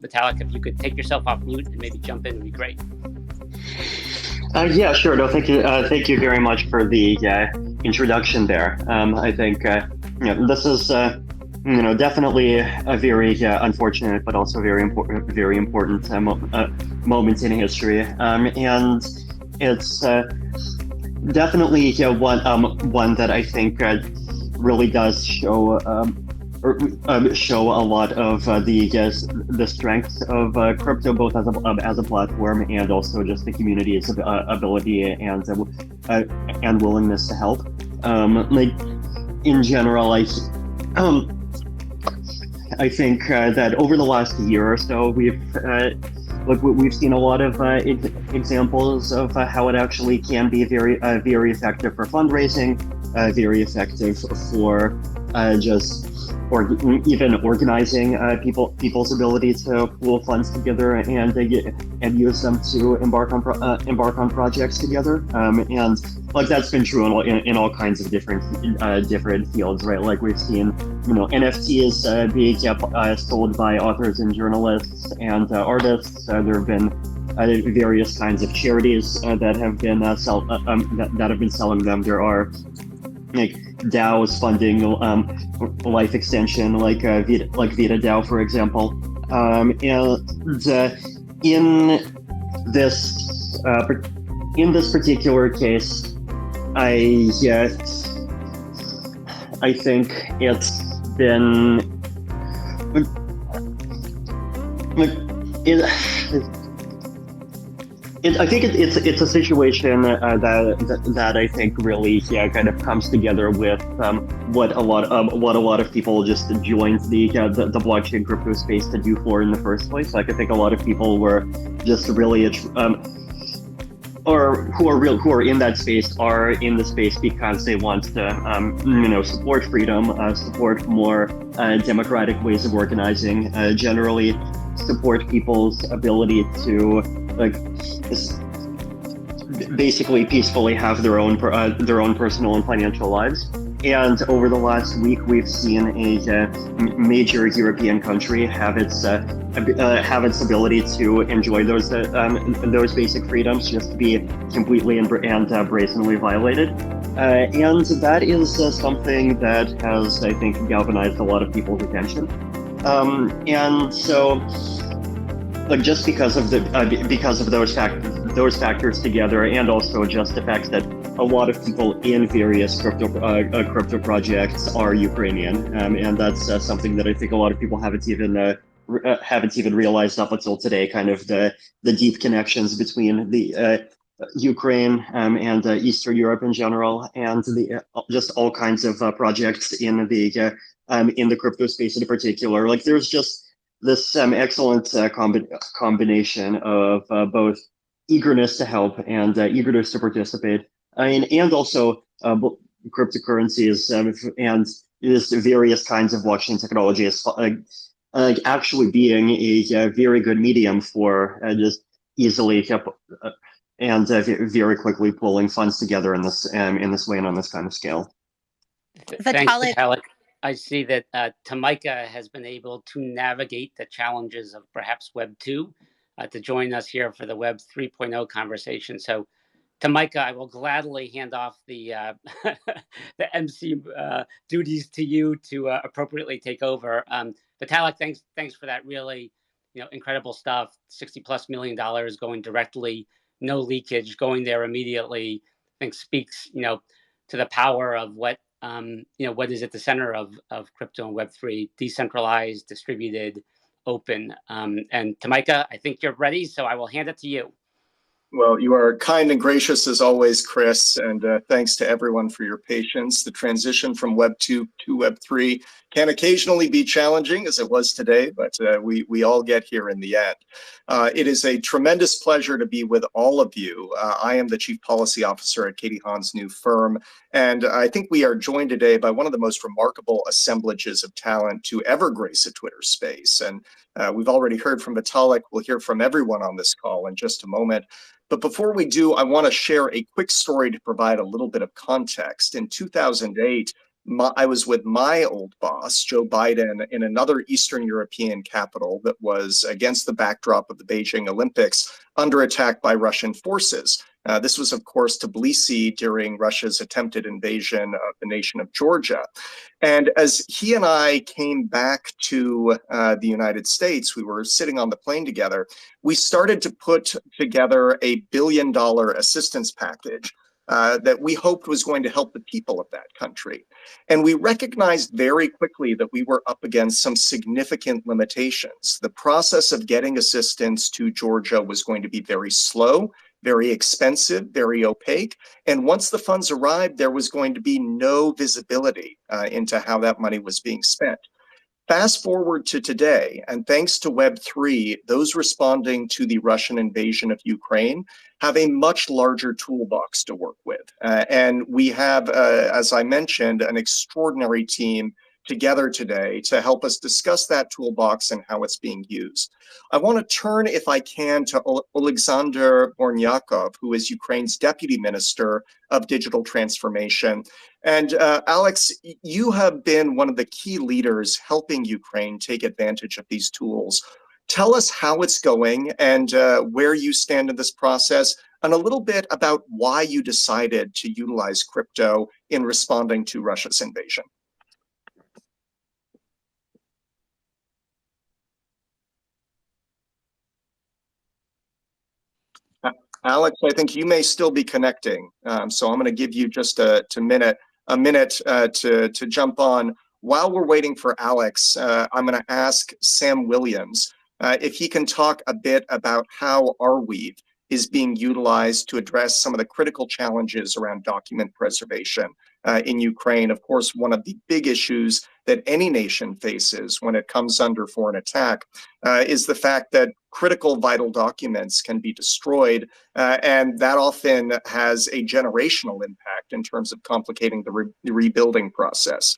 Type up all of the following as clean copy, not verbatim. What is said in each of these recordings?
Vitalik, if you could take yourself off mute and maybe jump in, would be great. Yeah, sure. No, thank you. Thank you very much for the introduction there. I think this is definitely a very unfortunate, but also very important moment in history. And it's definitely one that I think really does show show a lot of the strengths of crypto, both as a platform and also just the community's ability and willingness to help. Like in general, I think that over the last year or so, we've seen a lot of examples of how it actually can be very effective for fundraising, very effective for or even organizing people's ability to pool funds together and use them to embark on projects together. And like that's been true in all kinds of different fields, right? Like we've seen NFTs being sold by authors and journalists and artists. There have been various kinds of charities that have been that have been selling them. There are like DAOs funding life extension, like Vita DAO, for example. And in this particular case, I think it's been I think it's a situation that I think really kind of comes together with what a lot of people just joined the blockchain crypto space to do for in the first place. Like I think a lot of people were just really or who are in that space are in the space because they want to support freedom, support more democratic ways of organizing, generally support people's ability to basically peacefully have their own personal and financial lives. And over the last week, we've seen a major European country have its ability to enjoy those basic freedoms just be completely and brazenly violated. And that is something that has, I think, galvanized a lot of people's attention. And so, like just because of those factors together, and also just the fact that a lot of people in various crypto projects are Ukrainian, and that's something that I think a lot of people haven't even realized up until today. Kind of the deep connections between the Ukraine and Eastern Europe in general, and just all kinds of projects in the crypto space in particular. Like there's just this excellent combination of both eagerness to help and eagerness to participate, and also cryptocurrencies and just various kinds of blockchain technologies actually being a very good medium for just easily and very quickly pulling funds together in this way and on this kind of scale. Thanks, Vitalik. I see that Tamika has been able to navigate the challenges of perhaps Web 2 to join us here for the Web 3.0 conversation. So, Tamika, I will gladly hand off the the MC duties to you to appropriately take over. Vitalik, thanks for that really incredible stuff. $60+ million going directly, no leakage, going there immediately. I think speaks to the power of what is at the center of crypto and Web3, decentralized, distributed, open. And Tamika, I think you're ready, so I will hand it to you. Well, you are kind and gracious as always, Chris, and thanks to everyone for your patience. The transition from Web 2 to Web 3 can occasionally be challenging, as it was today, but we all get here in the end. It is a tremendous pleasure to be with all of you. I am the Chief Policy Officer at Katie Hahn's new firm, and I think we are joined today by one of the most remarkable assemblages of talent to ever grace a Twitter space. And we've already heard from Vitalik. We'll hear from everyone on this call in just a moment. But before we do, I want to share a quick story to provide a little bit of context. In 2008, I was with my old boss, Joe Biden, in another Eastern European capital that was against the backdrop of the Beijing Olympics under attack by Russian forces. This was, of course, Tbilisi during Russia's attempted invasion of the nation of Georgia. And as he and I came back to the United States, we were sitting on the plane together, we started to put together a $1 billion assistance package that we hoped was going to help the people of that country. And we recognized very quickly that we were up against some significant limitations. The process of getting assistance to Georgia was going to be very slow, very expensive, very opaque. And once the funds arrived, there was going to be no visibility into how that money was being spent. Fast forward to today, and thanks to Web3, those responding to the Russian invasion of Ukraine have a much larger toolbox to work with. And we have, as I mentioned, an extraordinary team together today to help us discuss that toolbox and how it's being used. I want to turn, if I can, to Alexander Bornyakov, who is Ukraine's Deputy Minister of Digital Transformation. And Alex, you have been one of the key leaders helping Ukraine take advantage of these tools. Tell us how it's going and where you stand in this process, and a little bit about why you decided to utilize crypto in responding to Russia's invasion. Alex, I think you may still be connecting, so I'm going to give you just a minute to jump on. While we're waiting for Alex, I'm going to ask Sam Williams if he can talk a bit about how Arweave is being utilized to address some of the critical challenges around document preservation in Ukraine. Of course, one of the big issues that any nation faces when it comes under foreign attack is the fact that critical vital documents can be destroyed, and that often has a generational impact in terms of complicating the rebuilding process.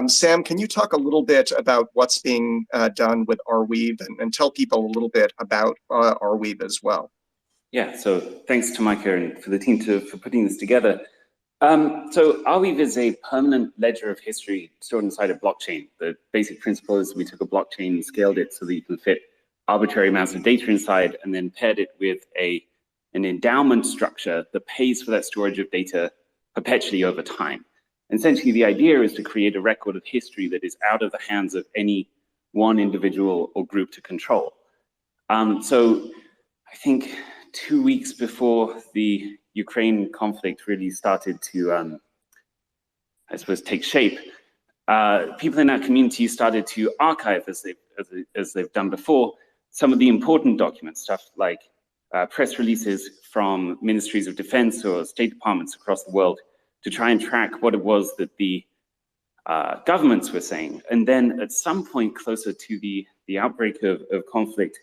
Sam, can you talk a little bit about what's being done with Arweave and tell people a little bit about Arweave as well? Yeah, so thanks to Micah and for the team for putting this together. So Arweave is a permanent ledger of history stored inside a blockchain. The basic principle is we took a blockchain and scaled it so that you can fit arbitrary amounts of data inside and then paired it with an endowment structure that pays for that storage of data perpetually over time. And essentially, the idea is to create a record of history that is out of the hands of any one individual or group to control. So I think 2 weeks before the Ukraine conflict really started to, I suppose, take shape, people in that community started to archive, as they've done before, some of the important documents, stuff like press releases from ministries of defense or state departments across the world, to try and track what it was that the governments were saying. And then at some point closer to the outbreak of conflict,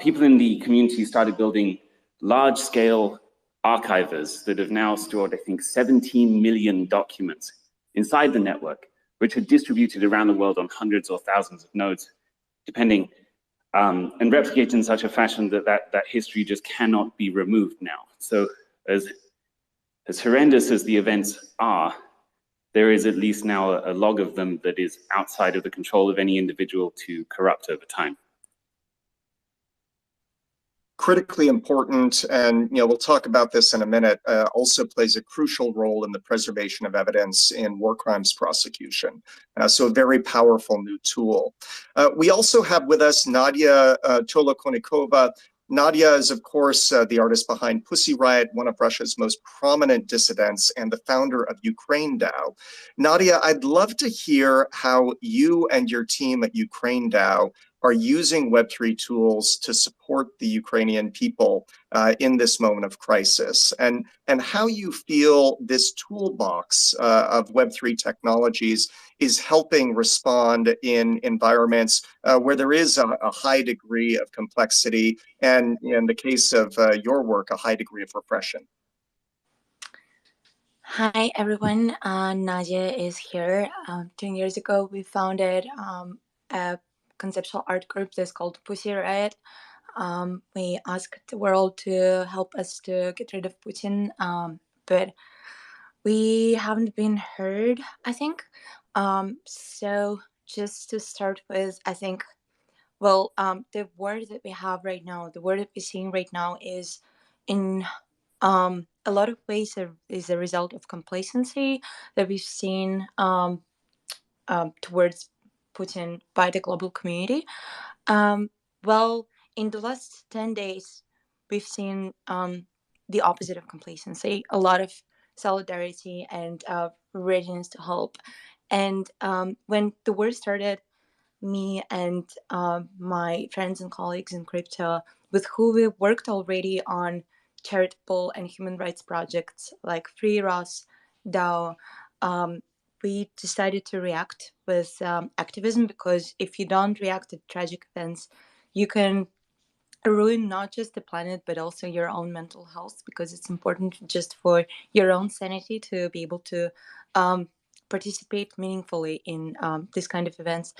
people in the community started building large-scale archivers that have now stored, I think, 17 million documents inside the network, which are distributed around the world on hundreds or thousands of nodes, depending, and replicated in such a fashion that history just cannot be removed now. So as horrendous as the events are, there is at least now a log of them that is outside of the control of any individual to corrupt over time. Critically important, and we'll talk about this in a minute, also plays a crucial role in the preservation of evidence in war crimes prosecution. So a very powerful new tool. We also have with us Nadia Tolokonikova. Nadia is, of course, the artist behind Pussyriot, one of Russia's most prominent dissidents and the founder of Ukraine Dao. Nadia, I'd love to hear how you and your team at Ukraine Dao are using Web3 tools to support the Ukrainian people in this moment of crisis, and how you feel this toolbox of Web3 technologies is helping respond in environments where there is a high degree of complexity, and in the case of your work, a high degree of repression. Hi, everyone. Nadia is here. 10 years ago, we founded a conceptual art group that's called Pussyriot. We asked the world to help us to get rid of Putin, but We haven't been heard, I think. So just to start with, I think, well, the word that we have right now, the word that we're seeing right now is in a lot of ways is a result of complacency that we've seen towards Putin by the global community. Well, in the last 10 days, we've seen the opposite of complacency, a lot of solidarity and readiness to help. And when the war started, me and my friends and colleagues in crypto, with who we worked already on charitable and human rights projects like Pussyriot Dao, um, we decided to react with activism, because if you don't react to tragic events, you can ruin not just the planet but also your own mental health, because it's important just for your own sanity to be able to participate meaningfully in this kind of events.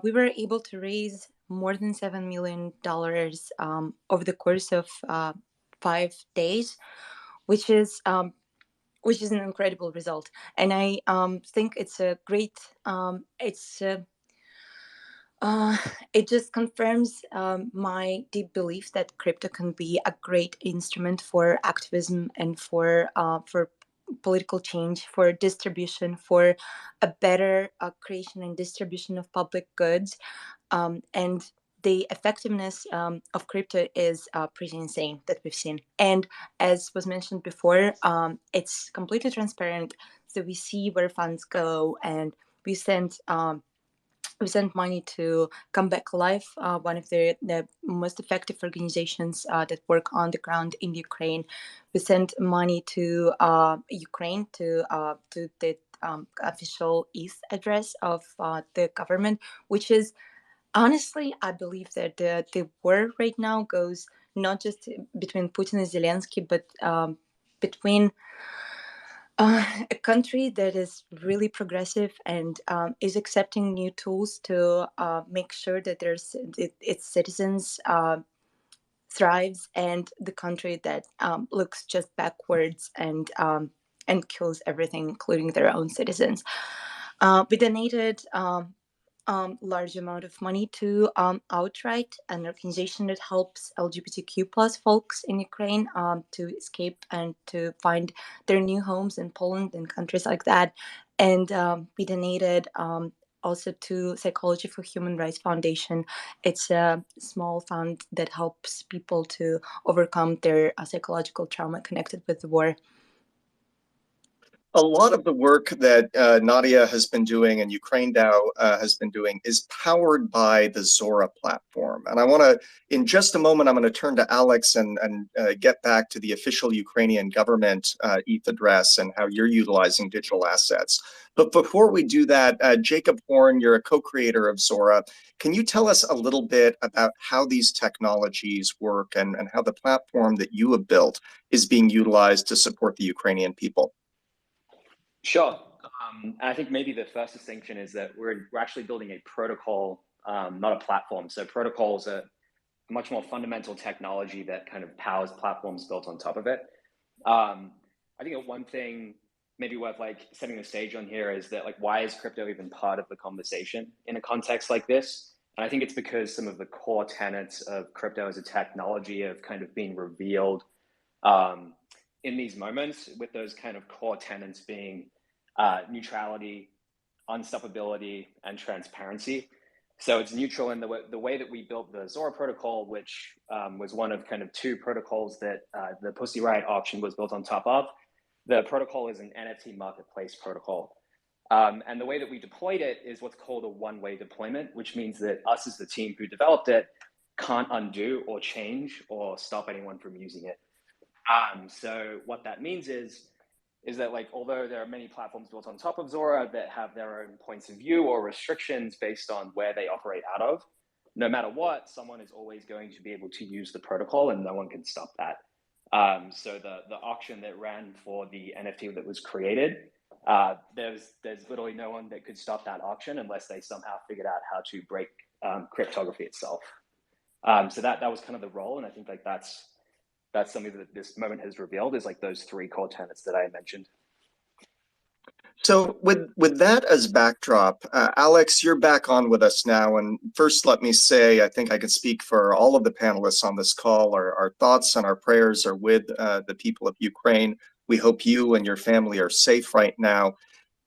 We were able to raise more than $7 million over the course of 5 days, which is an incredible result. And I think it's a great uh, it just confirms my deep belief that crypto can be a great instrument for activism and for political change, for distribution, for a better creation and distribution of public goods. And the effectiveness of crypto is pretty insane that we've seen. And as was mentioned before, it's completely transparent. So we see where funds go, and we send money to Come Back Alive, one of the most effective organizations that work on the ground in Ukraine. We sent money to Ukraine, to the official Eth address of the government, which is honestly, I believe that the war right now goes not just between Putin and Zelensky, but between a country that is really progressive and is accepting new tools to make sure that its citizens thrives, and the country that looks just backwards and kills everything, including their own citizens. We donated large amount of money to Outright, an organization that helps LGBTQ plus folks in Ukraine to escape and to find their new homes in Poland and countries like that. And we donated also to Psychology for Human Rights Foundation. It's a small fund that helps people to overcome their psychological trauma connected with the war. A lot of the work that Nadia has been doing and Ukraine DAO has been doing is powered by the Zora platform. And I want to, in just a moment, I'm going to turn to Alex and get back to the official Ukrainian government ETH address and how you're utilizing digital assets. But before we do that, Jacob Horn, you're a co-creator of Zora. Can you tell us a little bit about how these technologies work and how the platform that you have built is being utilized to support the Ukrainian people? Sure. And I think maybe the first distinction is that we're actually building a protocol, not a platform. So protocols are a much more fundamental technology that kind of powers platforms built on top of it. I think one thing maybe worth like setting the stage on here is that, like, why is crypto even part of the conversation in a context like this? And I think it's because some of the core tenets of crypto as a technology have kind of been revealed in these moments, with those kind of core tenets being neutrality, unstoppability, and transparency. So it's neutral in the way that we built the Zora protocol, which was one of kind of two protocols that the Pussyriot auction was built on top of. The protocol is an NFT marketplace protocol. And the way that we deployed it is what's called a one-way deployment, which means that us as the team who developed it can't undo or change or stop anyone from using it. So what that means is that, like, although there are many platforms built on top of Zora that have their own points of view or restrictions based on where they operate out of, no matter what, someone is always going to be able to use the protocol and no one can stop that. So the auction that ran for the NFT that was created, there's literally no one that could stop that auction unless they somehow figured out how to break cryptography itself. So that was kind of the role, and I think, like, that's something that this moment has revealed, is like those three core tenets that I mentioned. So with that as backdrop, Alex, you're back on with us now. And first, let me say, I think I can speak for all of the panelists on this call. Our thoughts and our prayers are with the people of Ukraine. We hope you and your family are safe right now.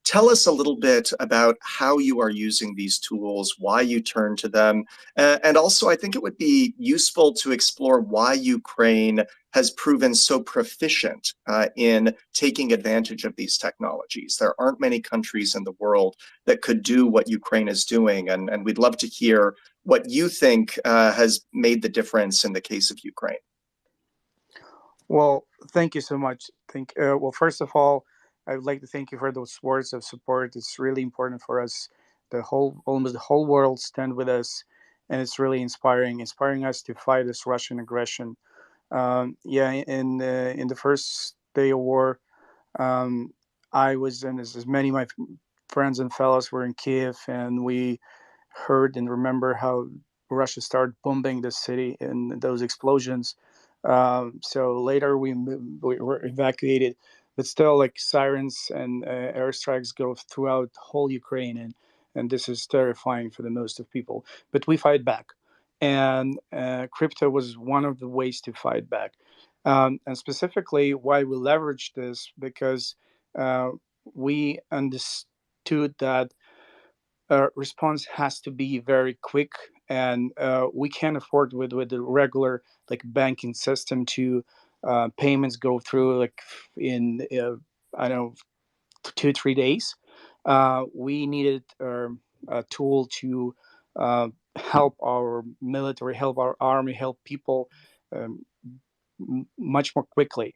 Tell us a little bit about how you are using these tools, why you turn to them, and also I think it would be useful to explore why Ukraine has proven so proficient in taking advantage of these technologies. There aren't many countries in the world that could do what Ukraine is doing, and we'd love to hear what you think has made the difference in the case of Ukraine. Well, thank you so much. Well, first of all, I would like to thank you for those words of support. It's really important for us. Almost the whole world stand with us, and it's really inspiring us to fight this Russian aggression. In the first day of war, I was, and as many of my friends and fellows were in Kiev, and we heard and remember how Russia started bombing the city and those explosions. So later we were evacuated, but still, like sirens and airstrikes go throughout whole Ukraine, and this is terrifying for the most of people. But we fight back, and crypto was one of the ways to fight back. And specifically, why we leveraged this because we understood that response has to be very quick, and we can't afford with the regular like banking system to payments go through like in I don't know 2-3 days. We needed a tool to help our military, help our army, help people um, much more quickly.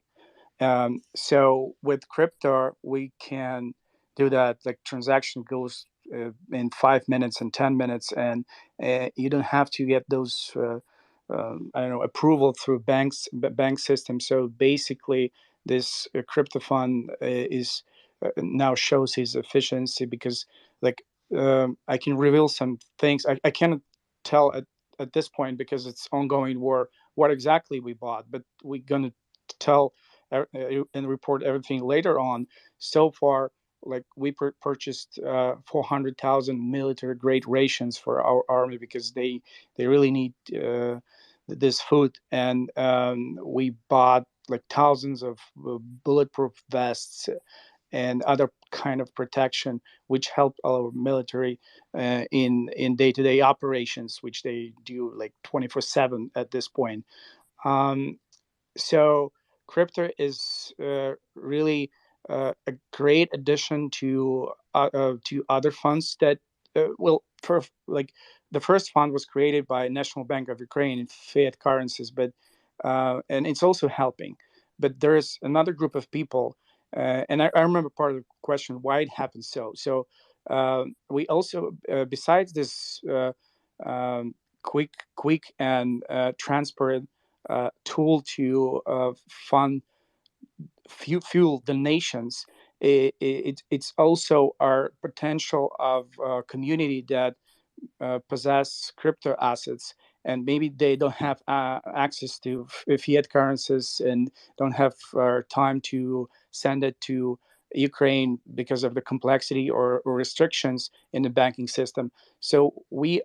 So with crypto, we can do that. Like transaction goes in 5 minutes and 10 minutes, and you don't have to get those I don't know approval through bank system. So basically, this crypto fund is now shows his efficiency because like I can reveal some things. I cannot tell at this point because it's ongoing war what exactly we bought, but we're gonna tell and report everything later on. So far, like we purchased 400,000 military grade rations for our army because they really need this food, and we bought like thousands of bulletproof vests and other kind of protection which help our military in day-to-day operations, which they do like 24/7 at this point. um, so crypto is really a great addition to other funds that will for like the first fund was created by National Bank of Ukraine in fiat currencies, but and it's also helping. But there is another group of people, and I remember part of the question why it happens we also besides this quick and transparent tool to fund fuel the nations. It's also our potential of community that possess crypto assets, and maybe they don't have access to fiat currencies and don't have time to send it to Ukraine because of the complexity or restrictions in the banking system. So we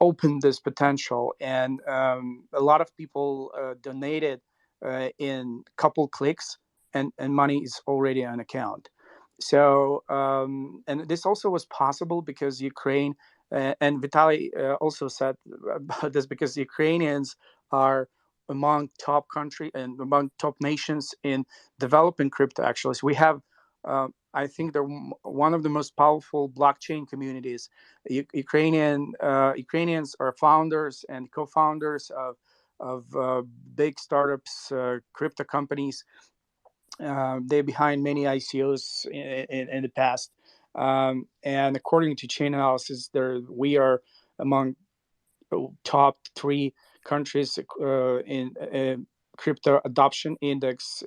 opened this potential, and a lot of people donated in couple clicks, and money is already on account. So and this also was possible because Ukraine and Vitaly also said about this because Ukrainians are among top country and among top nations in developing crypto. Actually, so we have I think they're one of the most powerful blockchain communities. Ukrainians are founders and co-founders of big startups, crypto companies. They're behind many ICOs in the past. And according to Chainalysis, we are among top 3 countries in crypto adoption index.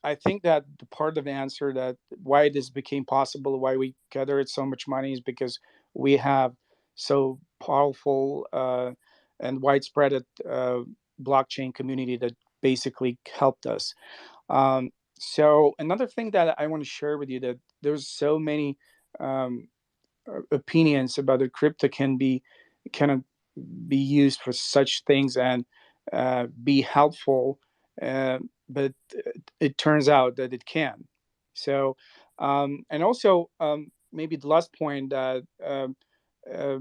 I think that the part of the answer that why this became possible, why we gathered so much money, is because we have so powerful and widespread blockchain community that basically helped us. So another thing that I want to share with you, that there's so many um, opinions about the crypto can be used for such things and be helpful, but it turns out that it can. So, and also maybe the last point that uh,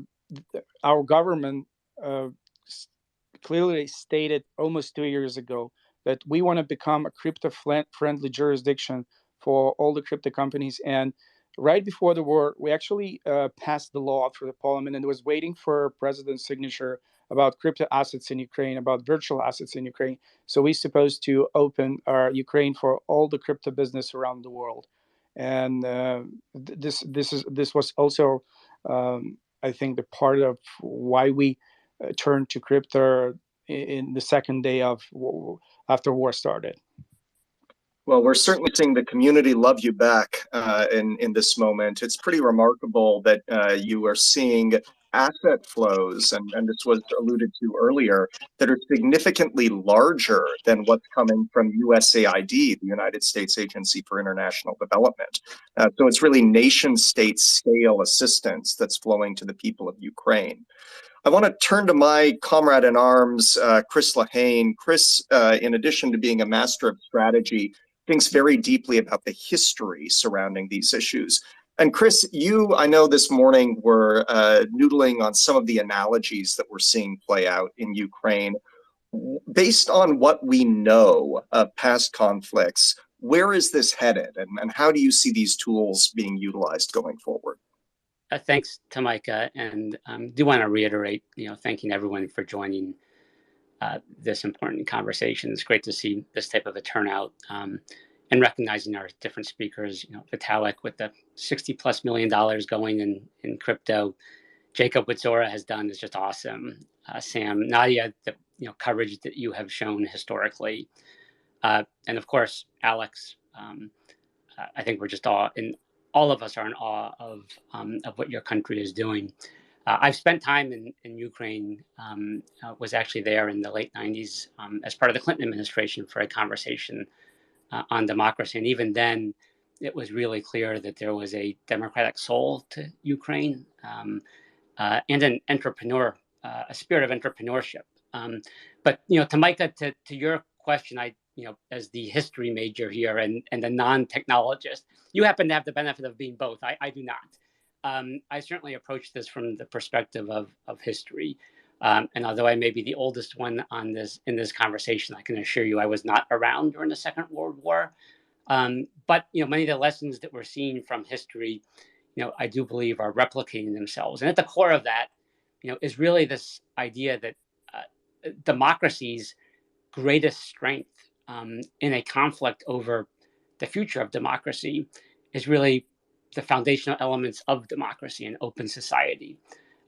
our government uh, clearly stated almost 2 years ago that we want to become a crypto friendly jurisdiction for all the crypto companies. And right before the war, we actually passed the law through the parliament, and was waiting for president's signature about crypto assets in Ukraine, about virtual assets in Ukraine. So we're supposed to open our Ukraine for all the crypto business around the world. And this was also, I think, the part of why we turned to crypto in the second day of after war started. Well, we're certainly seeing the community love you back in this moment. It's pretty remarkable that you are seeing asset flows, and this was alluded to earlier, that are significantly larger than what's coming from USAID, the United States Agency for International Development. So it's really nation state scale assistance that's flowing to the people of Ukraine. I want to turn to my comrade in arms, Chris Lehane. Chris, in addition to being a master of strategy, thinks very deeply about the history surrounding these issues. And Chris, you, I know this morning, were noodling on some of the analogies that we're seeing play out in Ukraine. Based on what we know of past conflicts, where is this headed, and how do you see these tools being utilized going forward? Thanks, Tamika, and do want to reiterate, thanking everyone for joining this important conversation. It's great to see this type of a turnout, and recognizing our different speakers. Vitalik with the $60+ million going in crypto. Jacob, what Zora has done is just awesome. Sam, Nadia, the courage that you have shown historically, and of course, Alex. I think we're just all of us are in awe of what your country is doing. I've spent time in Ukraine, was actually there in the late 90s as part of the Clinton administration for a conversation on democracy. And even then, it was really clear that there was a democratic soul to Ukraine, and an entrepreneur, a spirit of entrepreneurship. But, Tamika, to your question, as the history major here and the non-technologist, you happen to have the benefit of being both. I do not. I certainly approach this from the perspective of history. And although I may be the oldest one in this conversation, I can assure you I was not around during the Second World War. But many of the lessons that we're seeing from history, I do believe are replicating themselves. And at the core of that, is really this idea that democracy's greatest strength in a conflict over the future of democracy is really the foundational elements of democracy and open society.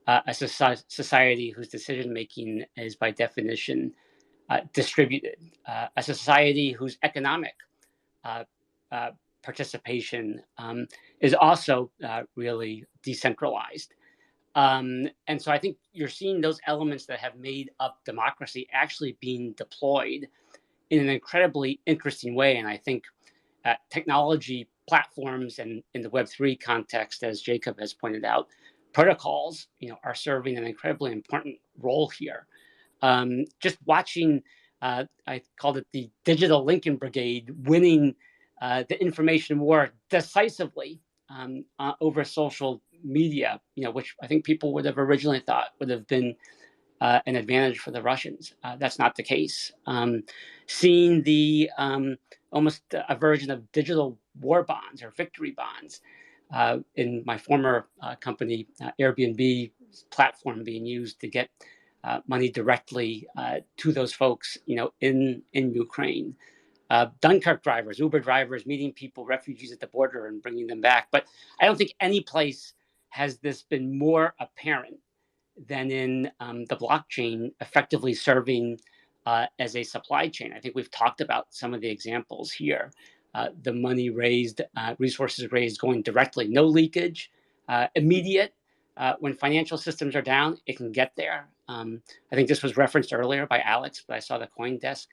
A society whose decision-making is by definition distributed. A society whose economic participation is also really decentralized. And so I think you're seeing those elements that have made up democracy actually being deployed in an incredibly interesting way. And I think technology platforms and in the Web3 context, as Jacob has pointed out, protocols, are serving an incredibly important role here. Just watching, I called it the Digital Lincoln Brigade, winning the information war decisively over social media, which I think people would have originally thought would have been an advantage for the Russians. That's not the case. Seeing the almost a version of digital war bonds or victory bonds in my former company, Airbnb platform being used to get money directly to those folks, in Ukraine. Dunkirk drivers, Uber drivers, meeting people, refugees at the border and bringing them back. But I don't think any place has this been more apparent than in the blockchain effectively serving as a supply chain. I think we've talked about some of the examples here. The money raised, resources raised going directly, no leakage, immediate. When financial systems are down, it can get there. I think this was referenced earlier by Alex, but I saw the CoinDesk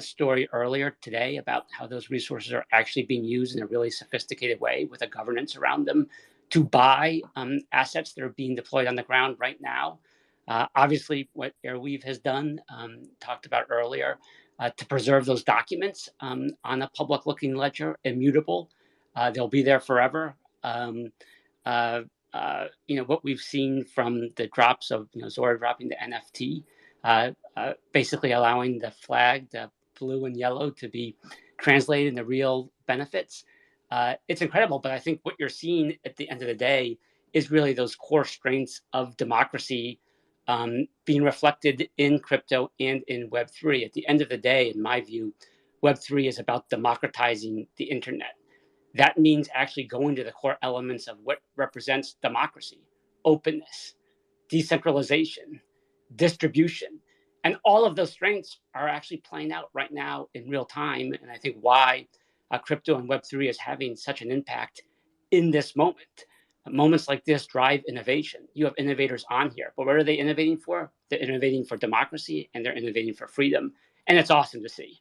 story earlier today about how those resources are actually being used in a really sophisticated way with a governance around them to buy assets that are being deployed on the ground right now. Obviously, what Airweave has done, talked about earlier, to preserve those documents on a public-looking ledger, immutable. They'll be there forever. What we've seen from the drops of Zora dropping the NFT, basically allowing the flag, the blue and yellow, to be translated into real benefits. It's incredible, but I think what you're seeing at the end of the day is really those core strengths of democracy being reflected in crypto and in Web3. At the end of the day, in my view, Web3 is about democratizing the internet. That means actually going to the core elements of what represents democracy: openness, decentralization, distribution. And all of those strengths are actually playing out right now in real time. And I think why crypto and Web3 is having such an impact in this moment. Moments like this drive innovation. You have innovators on here, but what are they innovating for? They're innovating for democracy, and they're innovating for freedom. And it's awesome to see.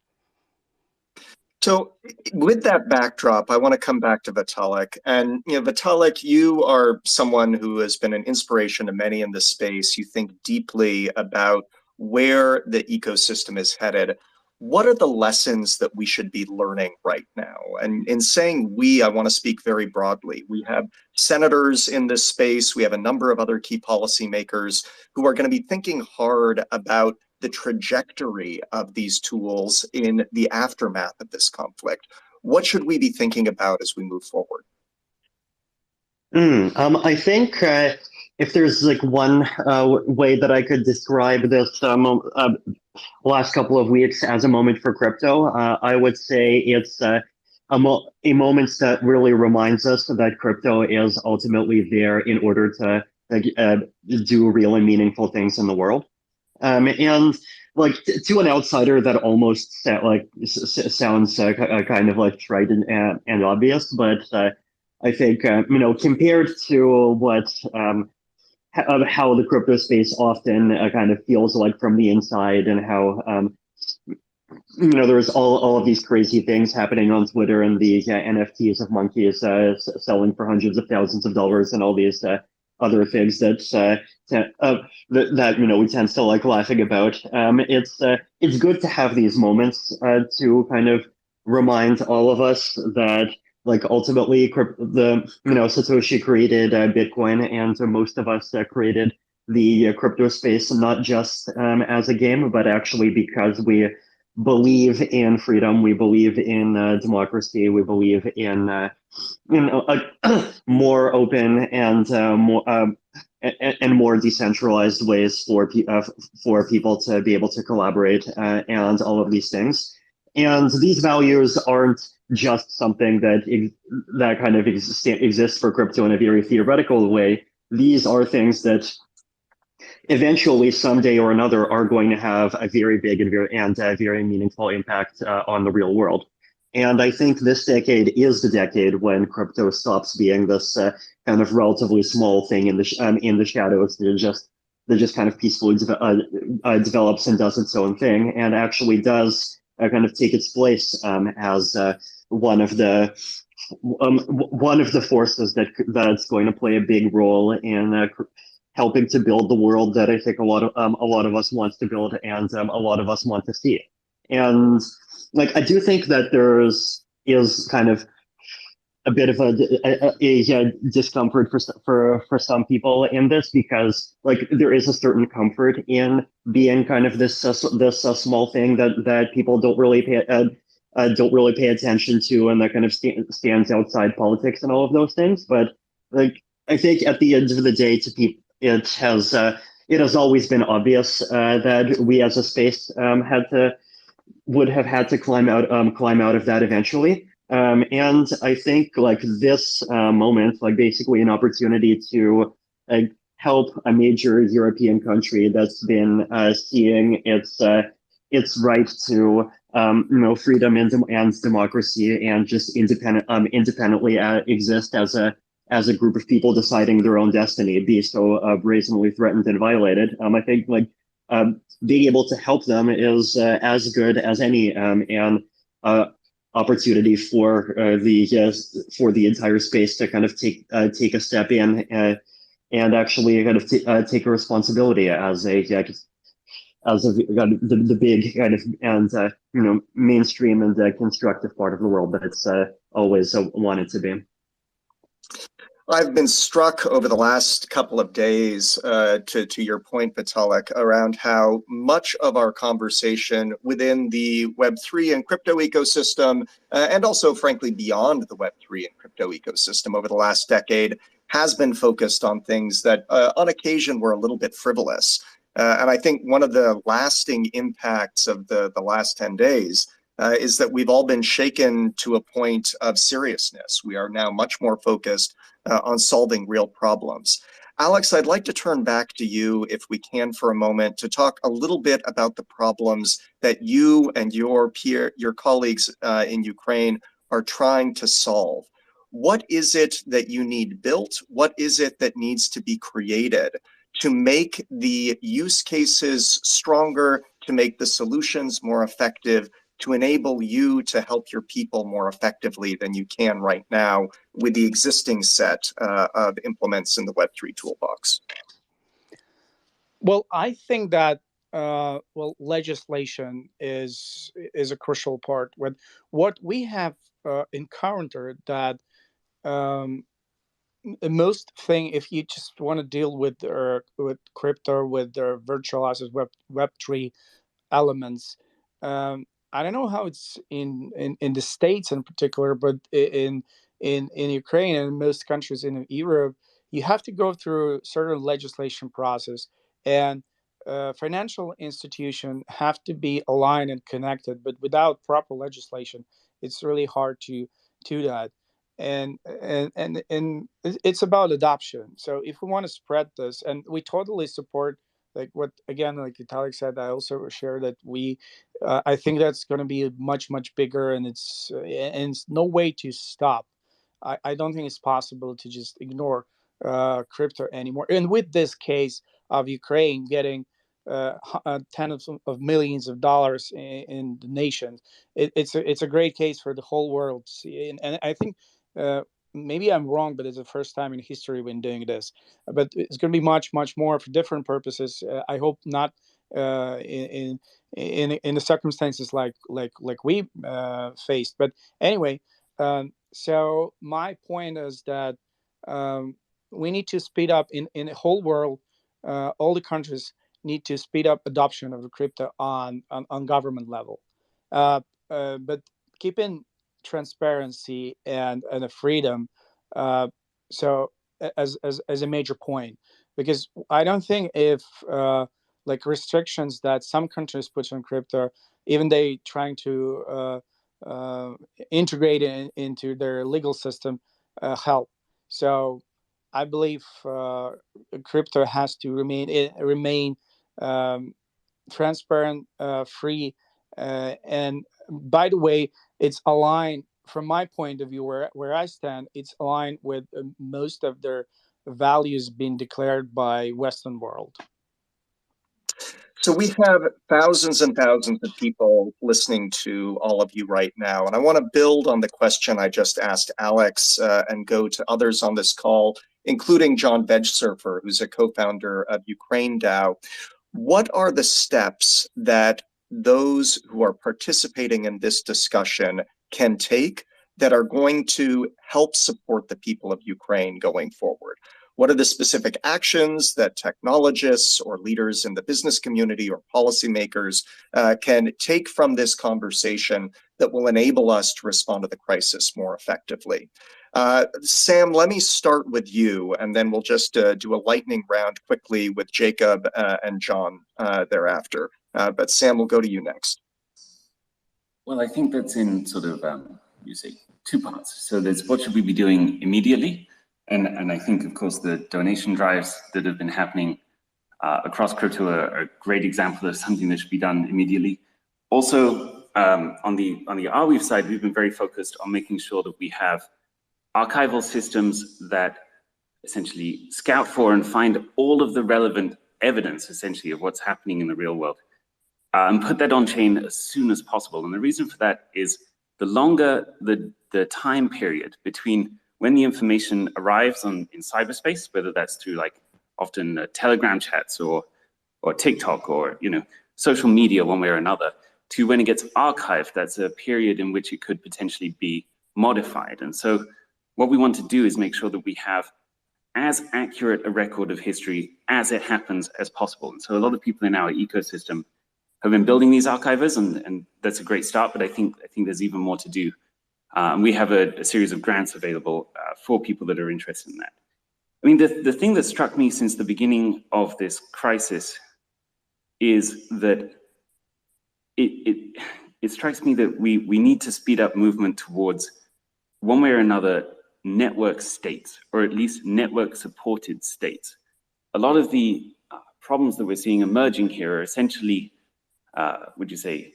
So with that backdrop, I want to come back to Vitalik. And Vitalik, you are someone who has been an inspiration to many in this space. You think deeply about where the ecosystem is headed. What are the lessons that we should be learning right now? And in saying we, I want to speak very broadly. We have senators in this space. We have a number of other key policymakers who are going to be thinking hard about the trajectory of these tools in the aftermath of this conflict. What should we be thinking about as we move forward? I think if there's like one way that I could describe this last couple of weeks as a moment for crypto, I would say it's a moment that really reminds us that crypto is ultimately there in order to do real and meaningful things in the world. And like to an outsider, that almost sounds kind of like trite and obvious, but I think compared to what how the crypto space often kind of feels like from the inside, and how there's all of these crazy things happening on Twitter, and these NFTs of monkeys selling for hundreds of thousands of dollars, and all these other things that we tend to like laughing about. It's good to have these moments to kind of remind all of us that like ultimately Satoshi created Bitcoin, and most of us created the crypto space not just as a game, but actually because we believe in freedom, we believe in democracy, we believe in more open and more decentralized ways for people to be able to collaborate and all of these things. And these values aren't just something that kind of exists for crypto in a very theoretical way. These are things that eventually, someday or another, are going to have a very big and very meaningful impact on the real world. And I think this decade is the decade when crypto stops being this kind of relatively small thing in the shadows that just kind of peacefully develops and does its own thing, and actually does kind of take its place as one of the forces that's going to play a big role in helping to build the world that I think a lot of us want to build, and a lot of us want to see. And like I do think that is kind of a bit of a discomfort for some people in this, because like there is a certain comfort in being kind of this small thing that people don't really pay attention to, and that kind of stands outside politics and all of those things. But like I think at the end of the day, to people, it has always been obvious that we as a space would have had to climb out of that eventually. And I think like this moment, like basically an opportunity to help a major European country that's been seeing its right to freedom and democracy, and just independently exist as a group of people deciding their own destiny, be so brazenly threatened and violated. I think like being able to help them is as good as any, and opportunity for the entire space to kind of take a step in and actually kind of take a responsibility as the big kind of and mainstream and constructive part of the world that it's always wanted to be. I've been struck over the last couple of days, to your point, Vitalik, around how much of our conversation within the Web3 and crypto ecosystem, and also, frankly, beyond the Web3 and crypto ecosystem over the last decade, has been focused on things that, on occasion, were a little bit frivolous. And I think one of the lasting impacts of the last 10 days is that we've all been shaken to a point of seriousness. We are now much more focused on solving real problems. Alex, I'd like to turn back to you, if we can, for a moment, to talk a little bit about the problems that you and your colleagues in Ukraine are trying to solve. What is it that you need built? What is it that needs to be created to make the use cases stronger, to make the solutions more effective, to enable you to help your people more effectively than you can right now with the existing set of implements in the Web3 toolbox? Well, I think that legislation is a crucial part. What we have encountered that most thing, if you just want to deal with crypto, with their virtual assets, Web3 elements. I don't know how it's in the States in particular, but in Ukraine and most countries in Europe, you have to go through certain legislation process, and financial institutions have to be aligned and connected. But without proper legislation, it's really hard to do that. And it's about adoption. So if we want to spread this, and we totally support, like what again, like Vitalik said, I also share that I think that's going to be much bigger, and it's no way to stop. I don't think it's possible to just ignore crypto anymore. And with this case of Ukraine getting tens of millions of dollars in donations, it's a great case for the whole world to see. And I think maybe I'm wrong, but it's the first time in history when doing this. But it's going to be much more for different purposes. I hope not in the circumstances like we faced. But anyway, so my point is that we need to speed up in the whole world. All the countries need to speed up adoption of the crypto on government level, but keeping transparency and a freedom so as a major point, because I don't think if like restrictions that some countries put on crypto, even they trying to integrate it into their legal system, help. So I believe crypto has to remain transparent, free, and by the way, it's aligned from my point of view, where I stand. It's aligned with most of their values being declared by Western world. So we have thousands and thousands of people listening to all of you right now, and I want to build on the question I just asked Alex and go to others on this call, including John Vegsurfer, who's a co-founder of Ukraine Dao. What are the steps that those who are participating in this discussion can take that are going to help support the people of Ukraine going forward? What are the specific actions that technologists or leaders in the business community or policymakers can take from this conversation that will enable us to respond to the crisis more effectively? Sam, let me start with you, and then we'll just do a lightning round quickly with Jacob and John thereafter. But Sam, we'll go to you next. Well, I think that's in sort of, you say, two parts. So there's what should we be doing immediately? And I think, of course, the donation drives that have been happening across crypto are a great example of something that should be done immediately. Also, on the Arweave side, we've been very focused on making sure that we have archival systems that essentially scout for and find all of the relevant evidence, essentially, of what's happening in the real world, and put that on chain as soon as possible. And the reason for that is the longer the time period between when the information arrives in cyberspace, whether that's through like often Telegram chats or TikTok or social media one way or another, to when it gets archived, that's a period in which it could potentially be modified. And so what we want to do is make sure that we have as accurate a record of history as it happens as possible. And so a lot of people in our ecosystem have been building these archivers, and that's a great start, but I think there's even more to do. And we have a series of grants available for people that are interested in that. I mean, the thing that struck me since the beginning of this crisis is that it strikes me that we need to speed up movement towards, one way or another, network states, or at least network supported states. A lot of the problems that we're seeing emerging here are essentially, would you say,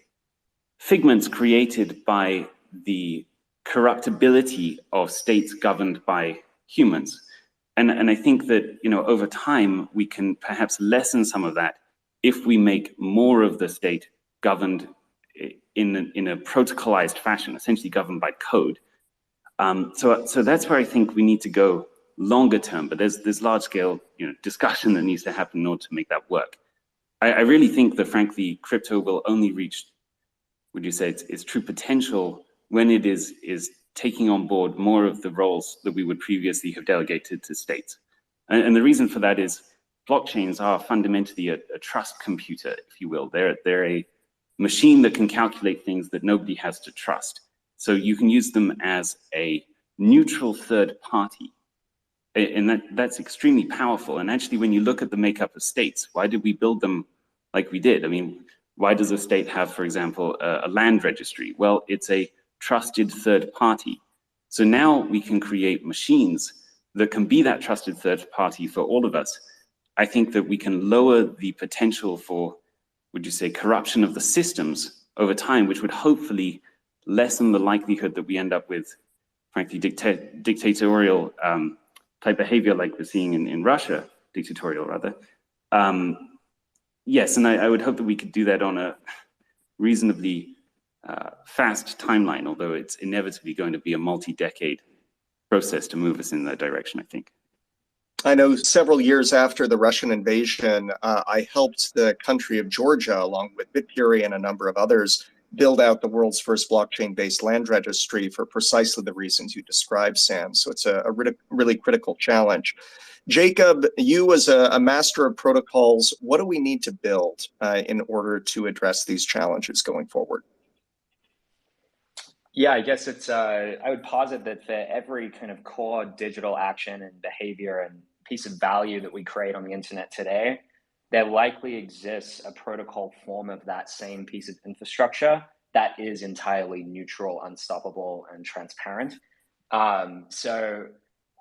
figments created by the corruptibility of states governed by humans. And I think that, over time, we can perhaps lessen some of that if we make more of the state governed in a protocolized fashion, essentially governed by code. So that's where I think we need to go longer term, but there's large scale discussion that needs to happen in order to make that work. I really think that, frankly, crypto will only reach, would you say, its true potential when it is taking on board more of the roles that we would previously have delegated to states. And the reason for that is blockchains are fundamentally a trust computer, if you will. They're a machine that can calculate things that nobody has to trust. So you can use them as a neutral third party. And that's extremely powerful. And actually, when you look at the makeup of states, why did we build them like we did? I mean, why does a state have, for example, a land registry? Well, it's a trusted third party. So now we can create machines that can be that trusted third party for all of us. I think that we can lower the potential for, would you say, corruption of the systems over time, which would hopefully lessen the likelihood that we end up with, frankly, dictatorial type behavior like we're seeing in Russia, dictatorial rather. Yes, and I would hope that we could do that on a reasonably fast timeline, although it's inevitably going to be a multi-decade process to move us in that direction, I think. I know several years after the Russian invasion, I helped the country of Georgia, along with Bitfury and a number of others, build out the world's first blockchain-based land registry for precisely the reasons you described, Sam. So it's a really critical challenge. Jacob, you as a master of protocols, what do we need to build in order to address these challenges going forward? Yeah, I guess it's, I would posit that for every kind of core digital action and behavior and piece of value that we create on the internet today, there likely exists a protocol form of that same piece of infrastructure that is entirely neutral, unstoppable, and transparent. So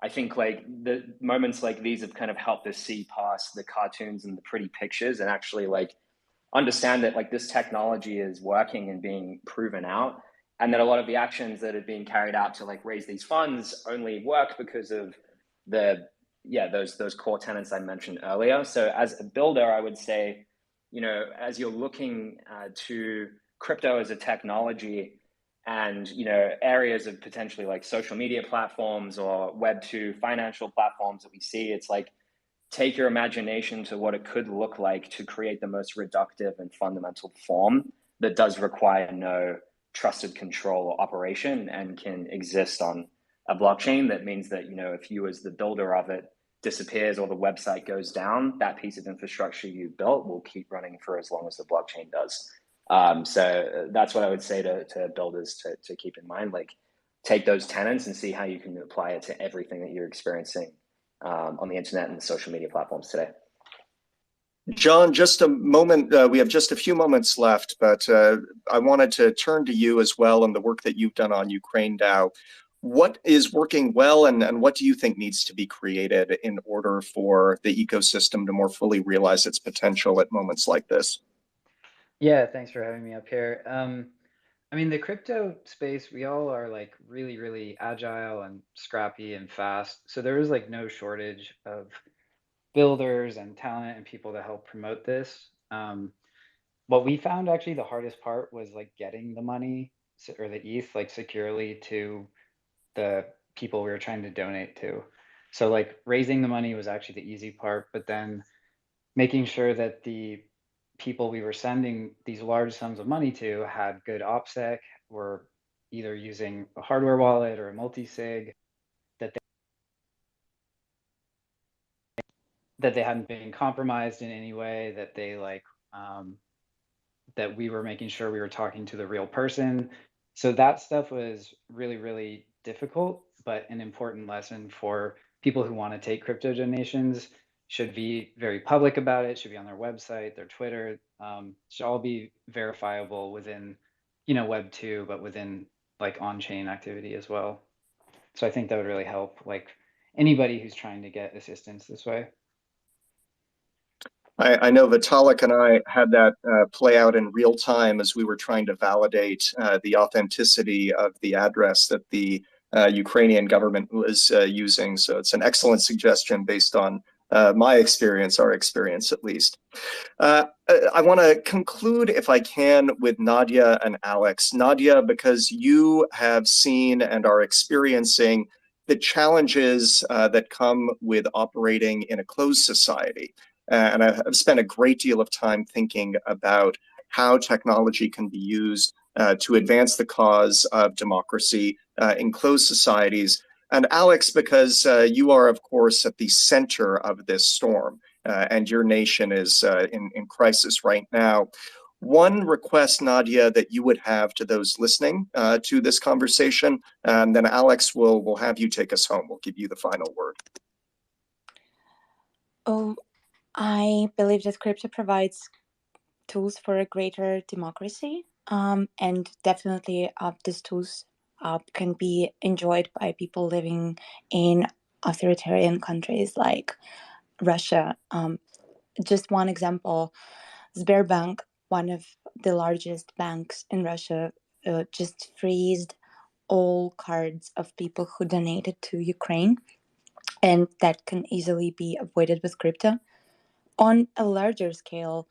I think like the moments like these have kind of helped us see past the cartoons and the pretty pictures and actually like understand that like this technology is working and being proven out. And that a lot of the actions that are being carried out to like raise these funds only work because of those core tenets I mentioned earlier. So as a builder, I would say, as you're looking to crypto as a technology and, areas of potentially like social media platforms or Web2 financial platforms that we see, it's like, take your imagination to what it could look like to create the most reductive and fundamental form that does require no trusted control or operation and can exist on a blockchain. That means that, if you as the builder of it disappears or the website goes down, that piece of infrastructure you built will keep running for as long as the blockchain does. So that's what I would say to builders to keep in mind, like take those tenets and see how you can apply it to everything that you're experiencing on the internet and the social media platforms today. John, just a moment. We have just a few moments left, but I wanted to turn to you as well and the work that you've done on Ukraine DAO. What is working well, and what do you think needs to be created in order for the ecosystem to more fully realize its potential at moments like this? Yeah, thanks for having me up here. I mean, the crypto space, we all are like really, really agile and scrappy and fast. So there is like no shortage of builders and talent and people to help promote this. What we found actually the hardest part was like getting the money or the ETH like securely to the people we were trying to donate to. So like raising the money was actually the easy part, but then making sure that the people we were sending these large sums of money to had good OPSEC, were either using a hardware wallet or a multi-sig, that they hadn't been compromised in any way, that they like that we were making sure we were talking to the real person. So that stuff was really, really difficult, but an important lesson for people who want to take crypto donations. Should be very public about it, should be on their website, their Twitter, should all be verifiable within, you know, Web 2, but within like on-chain activity as well. So I think that would really help like anybody who's trying to get assistance this way. I know Vitalik and I had that play out in real time as we were trying to validate the authenticity of the address that the Ukrainian government was using. So it's an excellent suggestion based on my experience, our experience at least. I want to conclude, if I can, with Nadia and Alex. Nadia, because you have seen and are experiencing the challenges that come with operating in a closed society. And I've spent a great deal of time thinking about how technology can be used to advance the cause of democracy in closed societies. And Alex, because you are, of course, at the center of this storm, and your nation is in crisis right now. One request, Nadia, that you would have to those listening to this conversation, and then Alex will have you take us home. We'll give you the final word. Oh, I believe that crypto provides tools for a greater democracy, and definitely these tools can be enjoyed by people living in authoritarian countries like Russia. Just one example, Sberbank, one of the largest banks in Russia, just freezed all cards of people who donated to Ukraine, and that can easily be avoided with crypto. On a larger scale,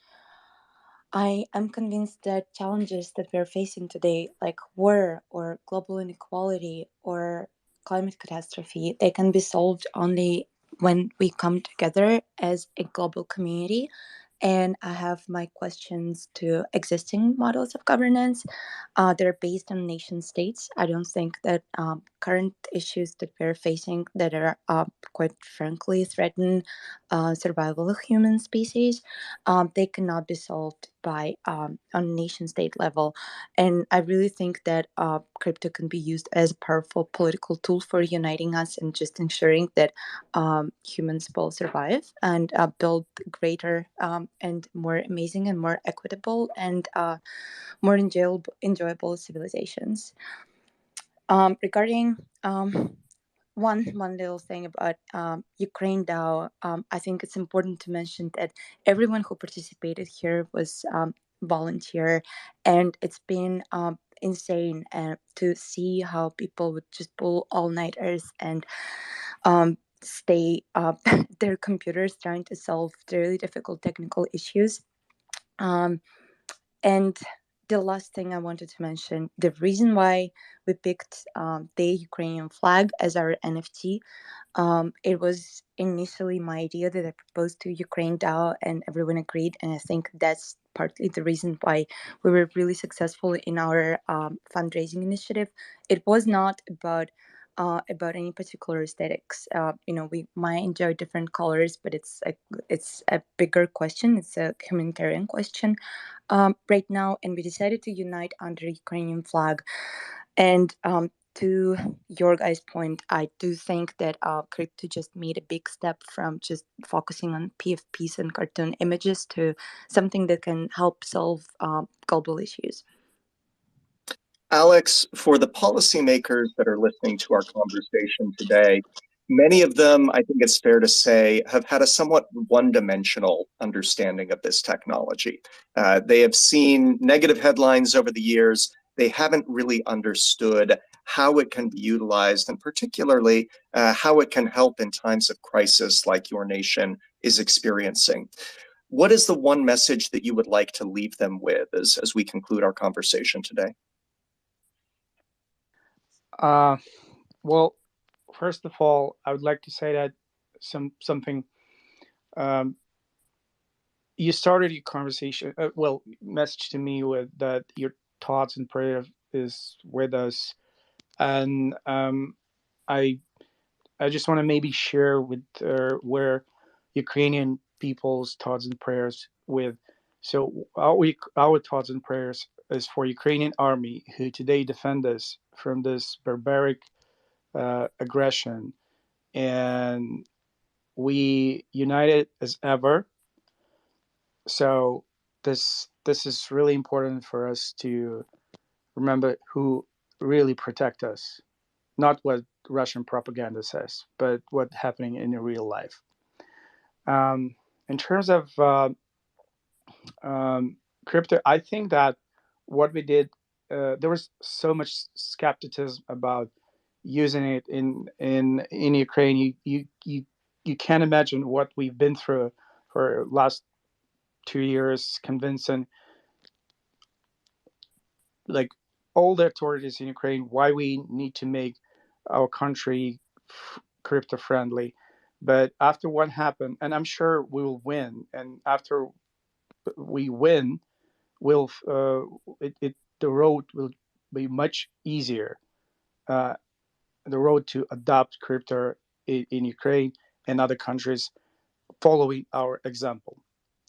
I am convinced that challenges that we're facing today, like war or global inequality or climate catastrophe, they can be solved only when we come together as a global community. And I have my questions to existing models of governance. They're based on nation states. I don't think that current issues that we're facing that are quite frankly threaten survival of human species, they cannot be solved by on nation state level. And I really think that crypto can be used as a powerful political tool for uniting us and just ensuring that humans will survive and build greater and more amazing and more equitable and more enjoyable civilizations. Regarding one little thing about Ukraine DAO, I think it's important to mention that everyone who participated here was volunteer, and it's been insane to see how people would just pull all-nighters and stay up their computers trying to solve really difficult technical issues. And the last thing I wanted to mention, the reason why we picked the Ukrainian flag as our NFT, it was initially my idea that I proposed to Ukraine DAO and everyone agreed. And I think that's partly the reason why we were really successful in our fundraising initiative. It was not about any particular aesthetics. We might enjoy different colors, but it's a bigger question. It's a humanitarian question right now, and we decided to unite under Ukrainian flag. And to your guys' point, I do think that crypto just made a big step from just focusing on PFPs and cartoon images to something that can help solve global issues. Alex, for the policymakers that are listening to our conversation today, many of them, I think it's fair to say, have had a somewhat one-dimensional understanding of this technology. They have seen negative headlines over the years. They haven't really understood how it can be utilized, and particularly how it can help in times of crisis like your nation is experiencing. What is the one message that you would like to leave them with as we conclude our conversation today? Well, first of all, I would like to say that something. You started your conversation, message to me with that your thoughts and prayer is with us, and I just want to maybe share with where Ukrainian people's thoughts and prayers with. So our thoughts and prayers is for Ukrainian army who today defend us from this barbaric aggression, and we united as ever. So this is really important for us to remember who really protect us, not what Russian propaganda says, but what's happening in real life. In terms of crypto, I think that what we did, there was so much skepticism about using it in Ukraine. You can't imagine what we've been through for last 2 years, convincing like all the authorities in Ukraine why we need to make our country crypto friendly. But after what happened, and I'm sure we will win, and after we win, the road will be much easier. The road to adopt crypto in Ukraine and other countries following our example.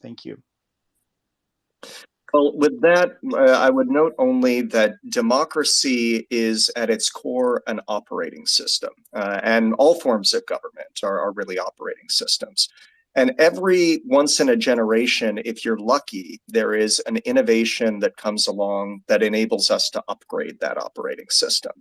Thank you. Well, with that, I would note only that democracy is at its core an operating system, and all forms of government are really operating systems. And every once in a generation, if you're lucky, there is an innovation that comes along that enables us to upgrade that operating system.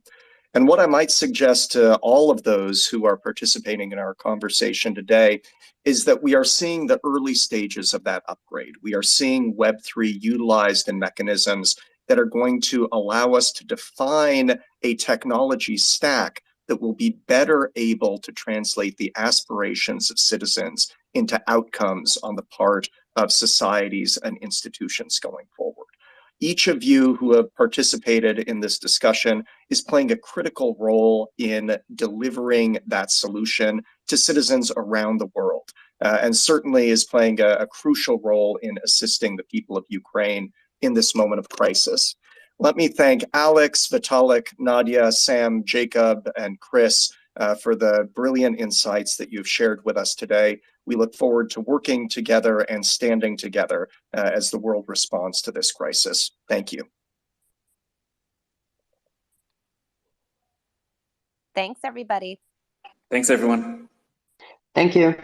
And what I might suggest to all of those who are participating in our conversation today is that we are seeing the early stages of that upgrade. We are seeing Web3 utilized in mechanisms that are going to allow us to define a technology stack that will be better able to translate the aspirations of citizens into outcomes on the part of societies and institutions going forward. Each of you who have participated in this discussion is playing a critical role in delivering that solution to citizens around the world, and certainly is playing a crucial role in assisting the people of Ukraine in this moment of crisis. Let me thank Alex, Vitalik, Nadia, Sam, Jacob, and Chris for the brilliant insights that you've shared with us today. We look forward to working together and standing together as the world responds to this crisis. Thank you. Thanks, everybody. Thanks, everyone. Thank you.